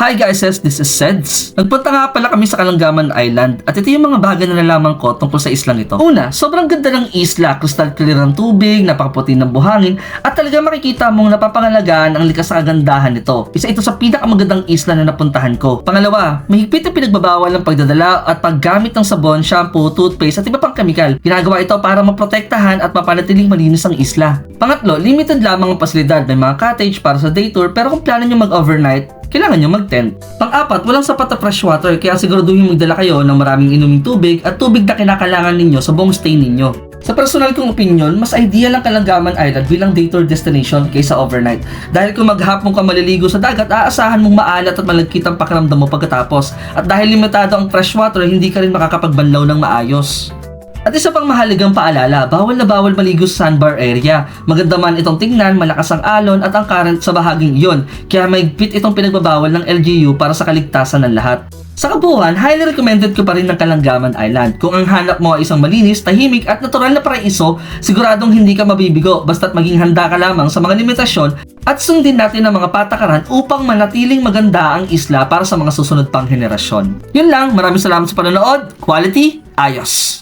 Hi guys, this is Seds. Nagpunta nga pala kami sa Kalangaman Island at ito yung mga bagay na nalaman ko tungkol sa islang ito. Una, sobrang ganda ng isla, crystal clear ng tubig, napakaputi ng buhangin at talaga makikita mong napapangalagaan ang likas na kagandahan nito. Isa ito sa pinakamagandang isla na napuntahan ko. Pangalawa, mahigpit na pinagbabawal ng pagdadala at paggamit ng sabon, shampoo, toothpaste at iba pang kemikal. Ginagawa ito para maprotektahan at mapanatiling malinis ang isla. Pangatlo, limited lamang ang pasilidad. May mga cottage para sa day tour pero kung plano nyo mag-overnight, kailangan nyo mag-tent. Pang-apat, walang sapat na fresh water kaya siguraduhin magdala kayo ng maraming inuming tubig at tubig na kinakailangan ninyo sa buong stay ninyo. Sa personal kong opinion, mas ideal ang Kalangaman Island bilang day tour destination kaysa overnight. Dahil kung maghapon ka maliligo sa dagat, aasahan mong maalat at malagkit ang pakiramdam mo pagkatapos. At dahil limitado ang fresh water, hindi ka rin makakapagbanlaw ng maayos. At isa pang mahalagang paalala, bawal na bawal maligo sa sandbar area. Maganda man itong tingnan, malakas ang alon at ang current sa bahaging iyon. Kaya mahigpit itong pinagbabawal ng LGU para sa kaligtasan ng lahat. Sa kabuuan, highly recommended ko pa rin ng Kalangaman Island. Kung ang hanap mo ay isang malinis, tahimik at natural na paraiso, siguradong hindi ka mabibigo basta't maging handa ka lamang sa mga limitasyon at sundin natin ang mga patakaran upang manatiling maganda ang isla para sa mga susunod pang henerasyon. Yun lang, maraming salamat sa panonood. Quality, ayos!